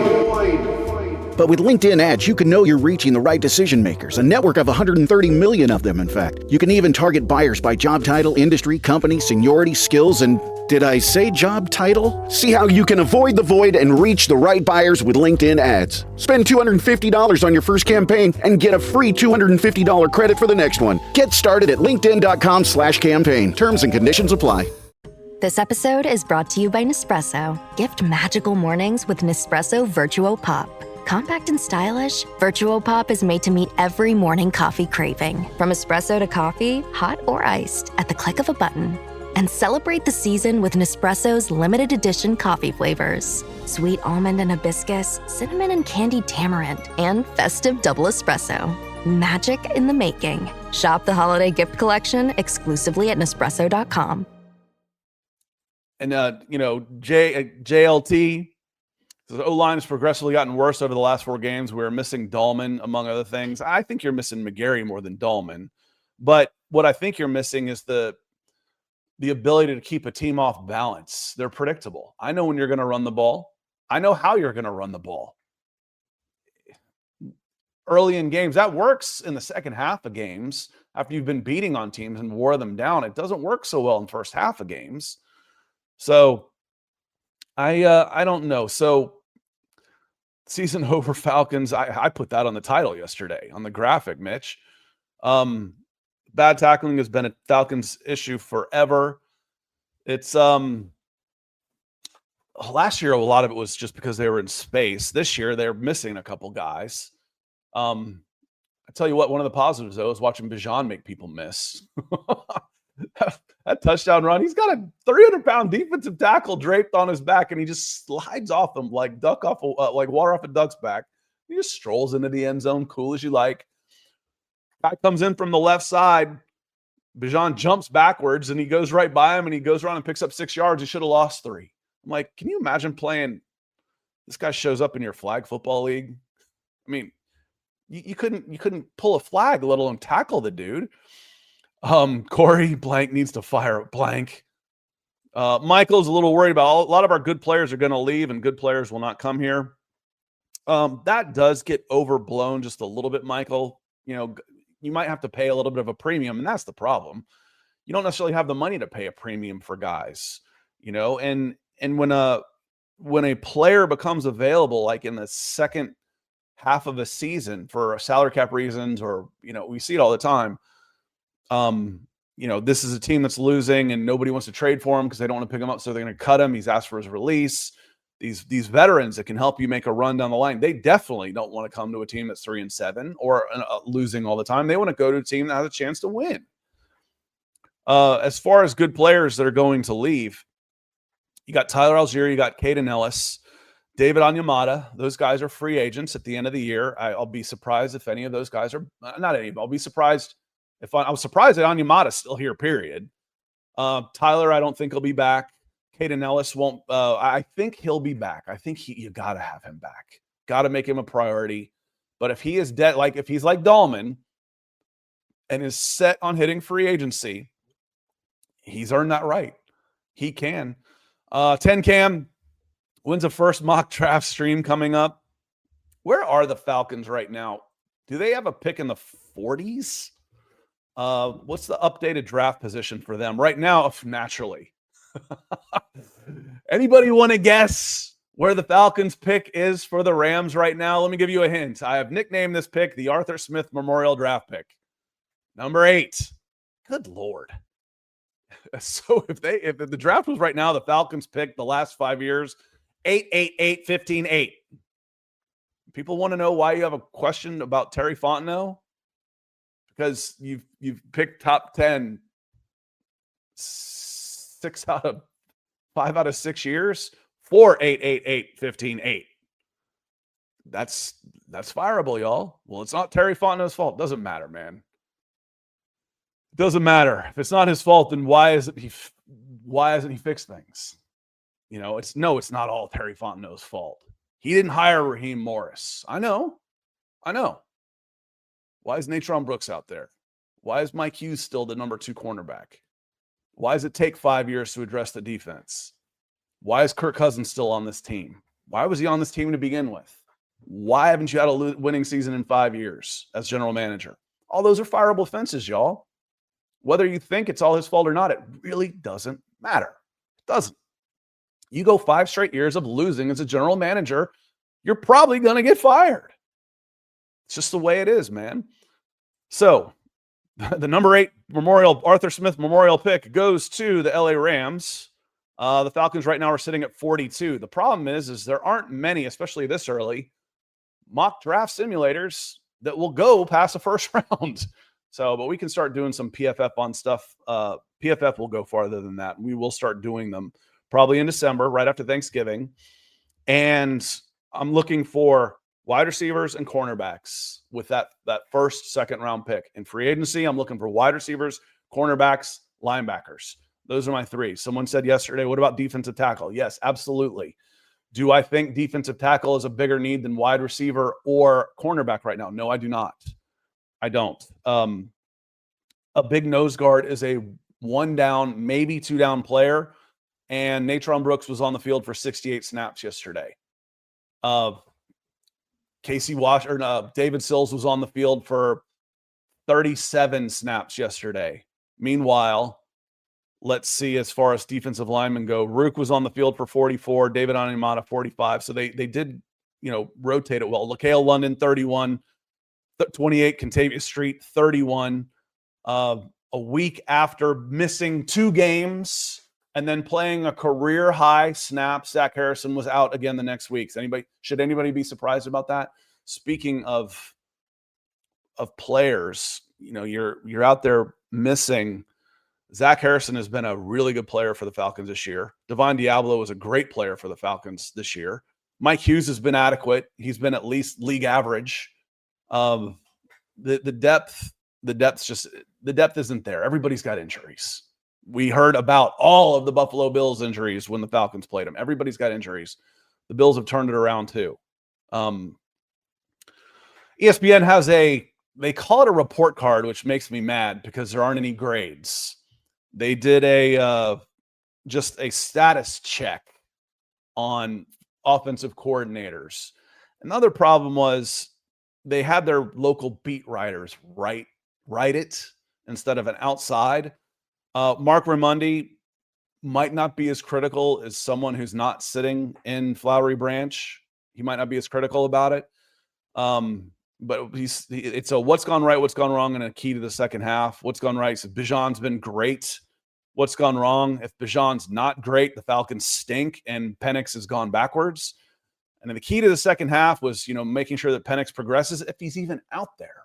But with LinkedIn ads, you can know you're reaching the right decision makers, a network of 130 million of them, in fact. You can even target buyers by job title, industry, company, seniority, skills, and did I say job title? See how you can avoid the void and reach the right buyers with LinkedIn ads. Spend $250 on your first campaign and get a free $250 credit for the next one. Get started at linkedin.com/campaign. Terms and conditions apply. This episode is brought to you by Nespresso. Gift magical mornings with Nespresso Virtuo Pop. Compact and stylish, Virtuo Pop is made to meet every morning coffee craving. From espresso to coffee, hot or iced, at the click of a button. And celebrate the season with Nespresso's limited edition coffee flavors. Sweet almond and hibiscus, cinnamon and candied tamarind, and festive double espresso. Magic in the making. Shop the holiday gift collection exclusively at Nespresso.com. And, JLT, the O-line has progressively gotten worse over the last 4 games. We're missing Dahlman, among other things. I think you're missing McGarry more than Dahlman. But what I think you're missing is the ability to keep a team off balance. They're predictable. I know when you're going to run the ball. I know how you're going to run the ball. Early in games, that works in the second half of games. After you've been beating on teams and wore them down, it doesn't work so well in the first half of games. So I don't know. So season over Falcons, I put that on the title yesterday on the graphic, Mitch. Bad tackling has been a Falcons issue forever. It's last year a lot of it was just because they were in space. This year they're missing a couple guys. I tell you what, one of the positives though is watching Bijan make people miss. That touchdown run, he's got a 300-pound defensive tackle draped on his back, and he just slides off him like water off a duck's back. He just strolls into the end zone, cool as you like. Guy comes in from the left side. Bijan jumps backwards, and he goes right by him, and he goes around and picks up 6 yards. He should have lost 3. I'm like, can you imagine playing? This guy shows up in your flag football league. I mean, you couldn't pull a flag, let alone tackle the dude. Corey Blank needs to fire up Blank. Michael's a little worried about a lot of our good players are going to leave and good players will not come here. That does get overblown just a little bit, Michael. You might have to pay a little bit of a premium, and that's the problem. You don't necessarily have the money to pay a premium for guys, and when a player becomes available, like in the second half of a season for salary cap reasons, or, we see it all the time. This is a team that's losing and nobody wants to trade for him because they don't want to pick him up. So they're going to cut him. He's asked for his release. These veterans that can help you make a run down the line, they definitely don't want to come to a team that's 3-7 or losing all the time. They want to go to a team that has a chance to win. As far as good players that are going to leave, you got Tyler Algier, you got Caden Ellis, David Onyemata. Those guys are free agents at the end of the year. I'll be surprised if any of those guys are not any. I'll be surprised. I was surprised that Onyemata's still here, period. Tyler, I don't think he'll be back. Caden Ellis won't. I think he'll be back. I think you got to have him back. Got to make him a priority. But if he is dead, like if he's like Dahlman and is set on hitting free agency, he's earned that right. He can. 10 Cam wins a first mock draft stream coming up. Where are the Falcons right now? Do they have a pick in the 40s? What's the updated draft position for them right now? Naturally. Anybody want to guess where the Falcons pick is for the Rams right now. Let me give you a hint. I have nicknamed this pick the Arthur Smith Memorial Draft pick. Number 8. Good Lord. So if the draft was right now, the Falcons picked the last 5 years, 8-8-8-15-8. People want to know why you have a question about Terry Fontenot? Because you've picked top 10 5 out of 6 years for 8-8-8-15-8. That's fireable, y'all. Well, it's not Terry Fontenot's fault. Doesn't matter, man. Doesn't matter. If it's not his fault, then why hasn't he fixed things? It's not all Terry Fontenot's fault. He didn't hire Raheem Morris. I know. Why is Natron Brooks out there? Why is Mike Hughes still the number 2 cornerback? Why does it take 5 years to address the defense? Why is Kirk Cousins still on this team? Why was he on this team to begin with? Why haven't you had a winning season in 5 years as general manager? All those are fireable offenses, y'all. Whether you think it's all his fault or not, it really doesn't matter. It doesn't. You go 5 straight years of losing as a general manager, you're probably going to get fired. It's just the way it is, man. So the number 8 Arthur Smith Memorial pick goes to the LA Rams. The Falcons right now are sitting at 42. The problem is there aren't many, especially this early, mock draft simulators that will go past the first round. So, but we can start doing some PFF on stuff. PFF will go farther than that. We will start doing them probably in December, right after Thanksgiving. And I'm looking for wide receivers and cornerbacks with that first, second round pick. In free agency, I'm looking for wide receivers, cornerbacks, linebackers. Those are my 3. Someone said yesterday, what about defensive tackle? Yes, absolutely. Do I think defensive tackle is a bigger need than wide receiver or cornerback right now? No, I do not. I don't. A big nose guard is a 1 down, maybe 2 down player. And Natron Brooks was on the field for 68 snaps yesterday. David Sills was on the field for 37 snaps yesterday. Meanwhile, let's see, as far as defensive linemen go, Rook was on the field for 44, David Onyemata 45. So they did, rotate it well. LaCale London 31, 28, Contavious Street 31. A week after missing 2 games and then playing a career high snap, Zach Harrison was out again the next week. Should anybody be surprised about that? Speaking of players, you're out there missing. Zach Harrison has been a really good player for the Falcons this year. Devon Diablo was a great player for the Falcons this year. Mike Hughes has been adequate. He's been at least league average. The depth isn't there. Everybody's got injuries. We heard about all of the Buffalo Bills injuries when the Falcons played them. Everybody's got injuries. The Bills have turned it around too. ESPN has they call it a report card, which makes me mad because there aren't any grades. They did just a status check on offensive coordinators. Another problem was they had their local beat writers write it instead of an outside. Mark Raimondi might not be as critical as someone who's not sitting in Flowery Branch. He might not be as critical about it. But it's a what's gone right, what's gone wrong, and a key to the second half. What's gone right? So Bijan's been great. What's gone wrong? If Bijan's not great, the Falcons stink, and Penix has gone backwards. And then the key to the second half was, making sure that Penix progresses if he's even out there.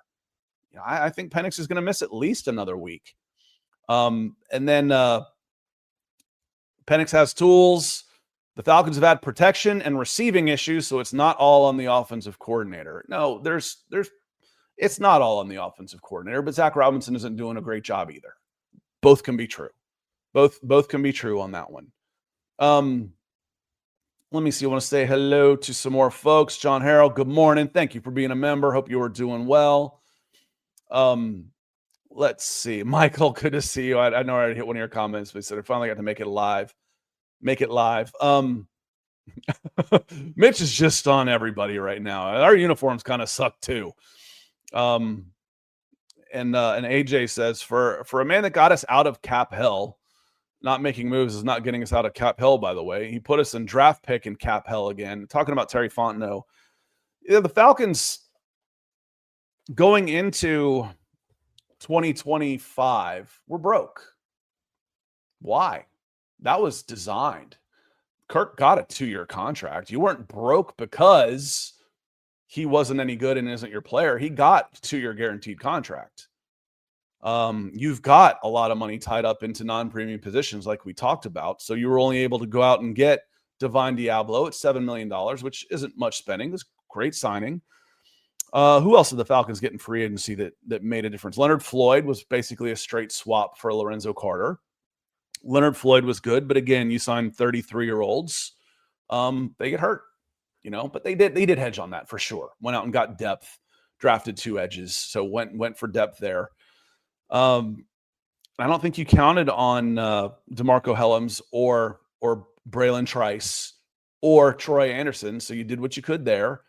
I think Penix is going to miss at least another week. And then Penix has tools. The Falcons have had protection and receiving issues, so it's not all on the offensive coordinator. No, it's not all on the offensive coordinator, but Zach Robinson isn't doing a great job either. Both can be true. Both can be true on that one. Let me see. I want to say hello to some more folks. John Harrell, good morning. Thank you for being a member. Hope you are doing well. Let's see. Michael, good to see you. I know I already hit one of your comments, but he said I finally got to make it live. Mitch is just on everybody right now. Our uniforms kind of suck too. And AJ says, for a man that got us out of cap hell, not making moves is not getting us out of cap hell, by the way. He put us in draft pick and cap hell again. Talking about Terry Fontenot. The Falcons going into 2025 were broke. Why? That was designed. Kirk got a 2-year contract. You weren't broke because he wasn't any good and isn't your player. He got a 2-year guaranteed contract. You've got a lot of money tied up into non-premium positions like we talked about. So you were only able to go out and get Divine Diablo at $7 million, which isn't much spending. It's a great signing. Who else did the Falcons get in free agency that made a difference? Leonard Floyd was basically a straight swap for Lorenzo Carter. Leonard Floyd was good, but again, you signed 33-year-olds. They get hurt, but they did hedge on that for sure. Went out and got depth, drafted 2 edges. So went for depth there. I don't think you counted on DeMarco Helms or Braylon Trice or Troy Anderson. So you did what you could there.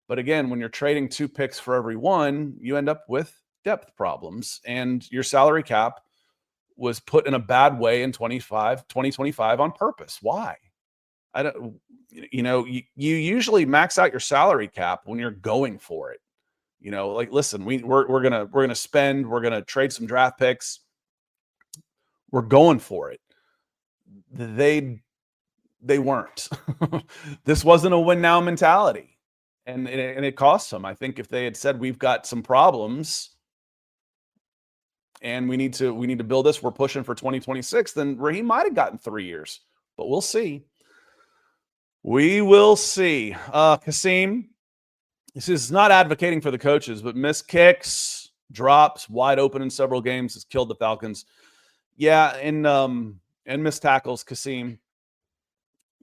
But again, when you're trading 2 picks for every one, you end up with depth problems, and your salary cap was put in a bad way in 2025 on purpose. Why? I don't, you usually max out your salary cap when you're going for it. Listen, we're gonna spend, we're gonna trade some draft picks. We're going for it. They weren't. This wasn't a win now mentality. And it cost them. I think if they had said, we've got some problems and we need to build this, we're pushing for 2026, then Raheem might have gotten 3 years, but we'll see. We will see. Kasim, this is not advocating for the coaches, but missed kicks, drops, wide open in several games has killed the Falcons. Yeah, and missed tackles, Kasim.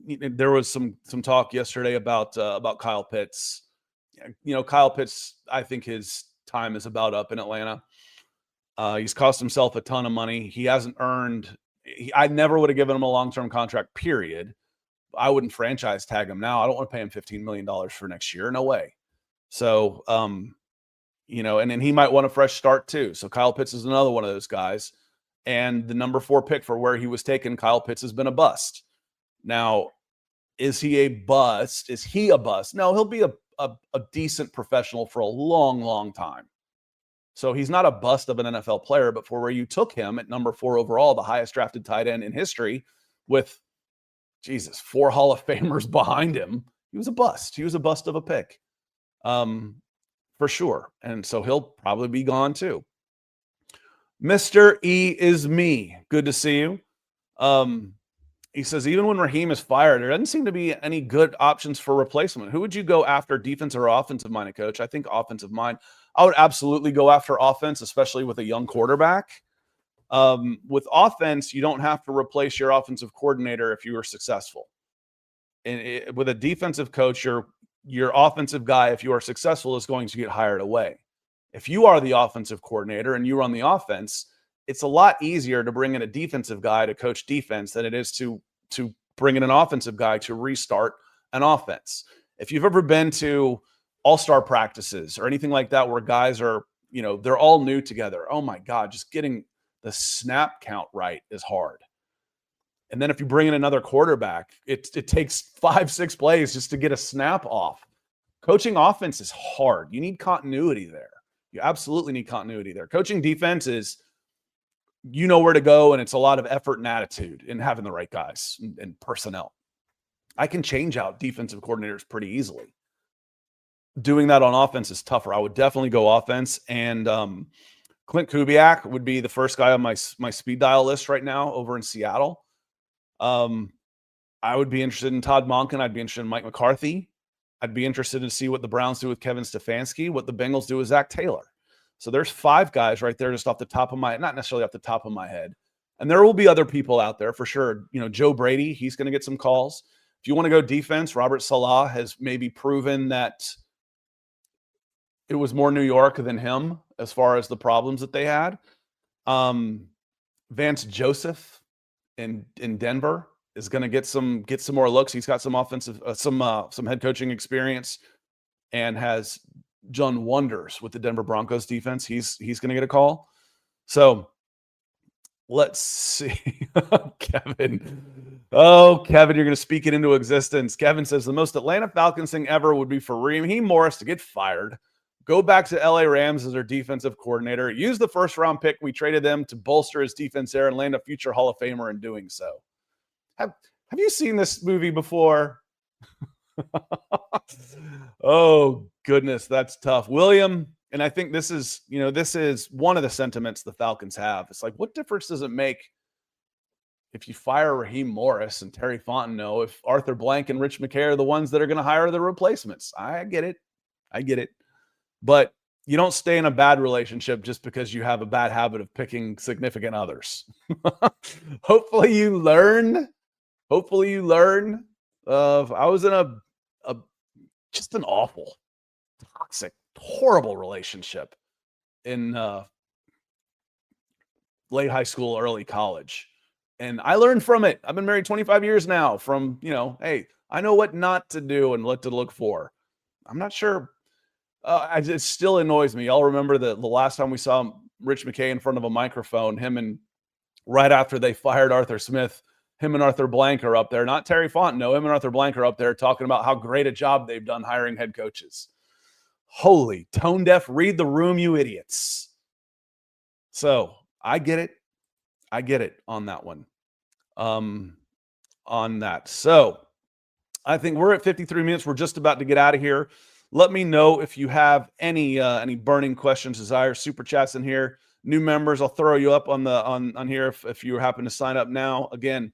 There was some talk yesterday about Kyle Pitts. Kyle Pitts, I think his time is about up in Atlanta. He's cost himself a ton of money. He hasn't earned. I never would have given him a long-term contract, period. I wouldn't franchise tag him now. I don't want to pay him $15 million for next year. No way. So, and then he might want a fresh start too. So Kyle Pitts is another one of those guys. And the number 4 pick for where he was taken, Kyle Pitts has been a bust. Now, is he a bust? Is he a bust? No, he'll be a decent professional for a long, long time. So he's not a bust of an NFL player, but for where you took him at number 4 overall, the highest drafted tight end in history with, 4 Hall of Famers behind him, he was a bust. He was a bust of a pick, for sure. And so he'll probably be gone too. Mr. E is me. Good to see you. He says, even when Raheem is fired, there doesn't seem to be any good options for replacement. Who would you go after, defensive or offensive minded, coach? I think offensive mind. I would absolutely go after offense, especially with a young quarterback. With offense, you don't have to replace your offensive coordinator if you are successful. And with a defensive coach, your offensive guy, if you are successful, is going to get hired away. If you are the offensive coordinator and you run the offense, it's a lot easier to bring in a defensive guy to coach defense than it is to bring in an offensive guy to restart an offense. If you've ever been to all-star practices or anything like that where guys are, they're all new together. Oh my God, just getting the snap count right is hard. And then if you bring in another quarterback, it takes 5-6 plays just to get a snap off. Coaching offense is hard. You need continuity there. You absolutely need continuity there. Coaching defense is, you know where to go, and it's a lot of effort and attitude and having the right guys and personnel. I can change out defensive coordinators pretty easily. Doing that on offense is tougher. I would definitely go offense, and Clint Kubiak would be the first guy on my speed dial list right now over in Seattle. I would be interested in Todd Monken. I'd be interested in Mike McCarthy. I'd be interested to see what the Browns do with Kevin Stefanski, what the Bengals do with Zach Taylor. So there's 5 guys right there just off the top of not necessarily off the top of my head. And there will be other people out there for sure. Joe Brady, he's going to get some calls. If you want to go defense, Robert Salah has maybe proven that it was more New York than him as far as the problems that they had. Vance Joseph in Denver is going to get some more looks. He's got some offensive, some head coaching experience and has done wonders with the Denver Broncos defense. He's going to get a call. So Let's see. Kevin. Oh, Kevin, you're going to speak it into existence. Kevin says the most Atlanta Falcons thing ever would be for Raheem Morris to get fired, go back to LA Rams as their defensive coordinator, use the first round pick we traded them to bolster his defense there and land a future Hall of Famer in doing so. Have you seen this movie before? Oh, goodness, that's tough. William, and I think this is one of the sentiments the Falcons have. It's like, what difference does it make if you fire Raheem Morris and Terry Fontenot if Arthur Blank and Rich McKay are the ones that are going to hire the replacements? I get it. But you don't stay in a bad relationship just because you have a bad habit of picking significant others. Hopefully you learn. I was in a just an awful, toxic, horrible relationship in late high school, early college. And I learned from it. I've been married 25 years now from, hey, I know what not to do and what to look for. I'm not sure. It still annoys me. Y'all remember the last time we saw Rich McKay in front of a microphone, right after they fired Arthur Smith, him and Arthur Blank are up there, not Terry Fontenot. Him and Arthur Blank are up there talking about how great a job they've done hiring head coaches. Holy tone deaf, read the room, you idiots. So I get it on that one. On that. So I think we're at 53 minutes. We're just about to get out of here. Let me know if you have any burning questions, desires, super chats in here. New members, I'll throw you up on here if you happen to sign up now. Again,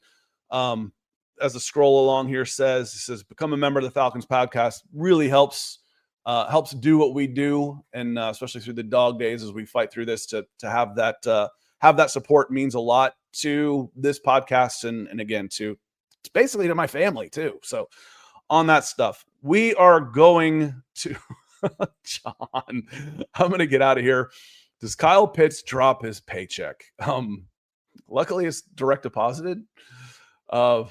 as the scroll along here says, become a member of the Falcons podcast. Really helps do what we do, and especially through the dog days as we fight through this, to have that support means a lot to this podcast and again it's basically to my family too. So on that stuff, we are going to John. I'm going to get out of here. Does Kyle Pitts drop his paycheck? Luckily, it's direct deposited. And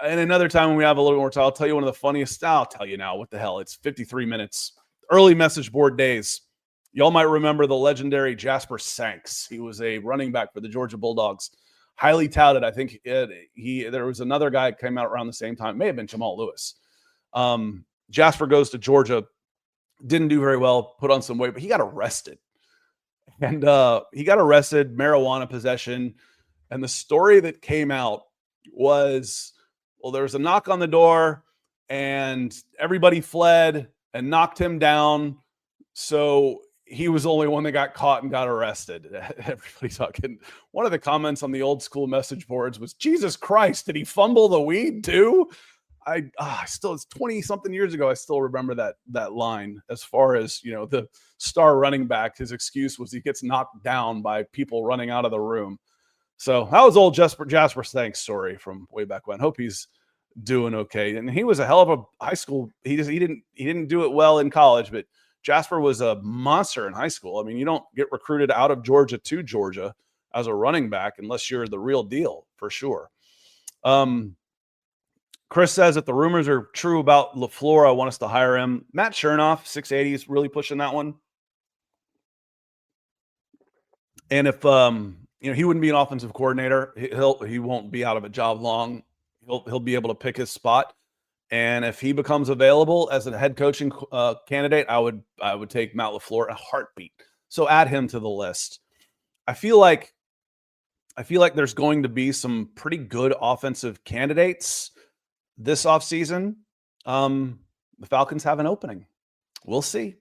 another time when we have a little more time, I'll tell you one of the funniest. I'll tell you now. What the hell? It's 53 minutes. Early message board days. Y'all might remember the legendary Jasper Sanks. He was a running back for the Georgia Bulldogs. Highly touted. I think there was another guy that came out around the same time. It may have been Jamal Lewis. Jasper goes to Georgia. Didn't do very well. Put on some weight, but he got arrested. And he got arrested, marijuana possession. And the story that came out was, well, there was a knock on the door and everybody fled and knocked him down. So he was the only one that got caught and got arrested. Everybody talking. One of the comments on the old school message boards was, Jesus Christ, did he fumble the weed too? It's 20 something years ago. I still remember that line. As far as, the star running back, his excuse was he gets knocked down by people running out of the room. So that was old Jasper Stanks' story from way back when. Hope he's doing okay. And he was a hell of a high school. He didn't do it well in college, but Jasper was a monster in high school. I mean, you don't get recruited out of Georgia to Georgia as a running back unless you're the real deal, for sure. Chris says, if the rumors are true about LaFleur, I want us to hire him. Matt Chernoff, 680, is really pushing that one. And if he wouldn't be an offensive coordinator, he won't be out of a job long. He'll be able to pick his spot. And if he becomes available as a head coaching candidate, I would take Matt LaFleur in a heartbeat. So add him to the list. I feel like there's going to be some pretty good offensive candidates this offseason. The Falcons have an opening. We'll see.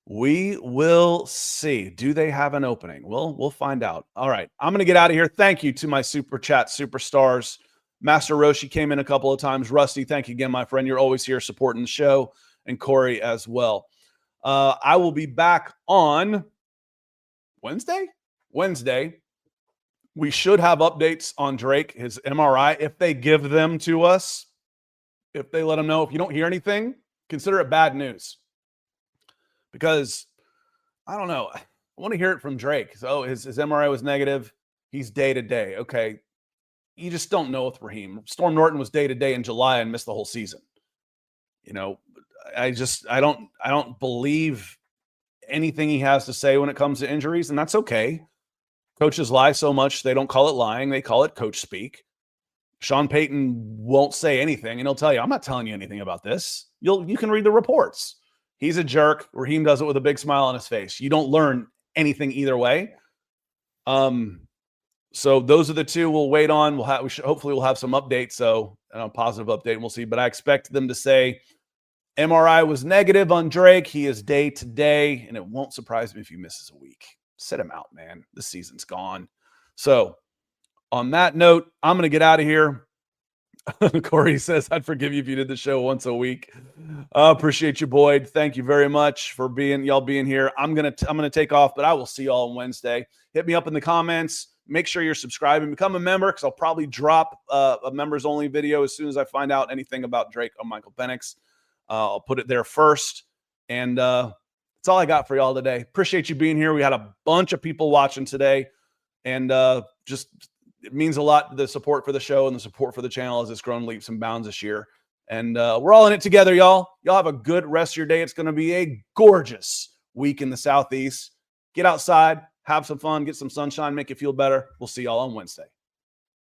We will see. Do they have an opening? We'll find out. All right. I'm going to get out of here. Thank you to my super chat superstars. Master Roshi came in a couple of times. Rusty, thank you again, my friend. You're always here supporting the show. And Corey as well. I will be back on Wednesday. We should have updates on Drake, his MRI, if they give them to us. If they let him know. If you don't hear anything, consider it bad news. Because, I don't know, I want to hear it from Drake. So his MRI was negative. He's day-to-day. Okay, you just don't know with Raheem. Storm Norton was day-to-day in July and missed the whole season. I don't believe anything he has to say when it comes to injuries, and that's okay. Coaches lie so much they don't call it lying. They call it coach speak. Sean Payton won't say anything, and he'll tell you, I'm not telling you anything about this. You can read the reports. He's a jerk. Raheem does it with a big smile on his face. You don't learn anything either way. So those are the two we'll wait on. Hopefully we'll have some updates. So a positive update, and we'll see. But I expect them to say MRI was negative on Drake. He is day to day, and it won't surprise me if he misses a week. Sit him out, man. The season's gone. So on that note, I'm going to get out of here. Corey says, I'd forgive you if you did the show once a week. Appreciate you, Boyd. Thank you very much for y'all being here. I'm gonna take off, but I will see y'all on Wednesday. Hit me up in the comments. Make sure you're subscribing. Become a member, because I'll probably drop a members only video as soon as I find out anything about Drake or Michael Penix. I'll put it there first. And that's all I got for y'all today. Appreciate you being here. We had a bunch of people watching today, and it means a lot, the support for the show and the support for the channel as it's grown leaps and bounds this year. And we're all in it together, y'all. Y'all have a good rest of your day. It's going to be a gorgeous week in the Southeast. Get outside, have some fun, get some sunshine, make you feel better. We'll see y'all on Wednesday.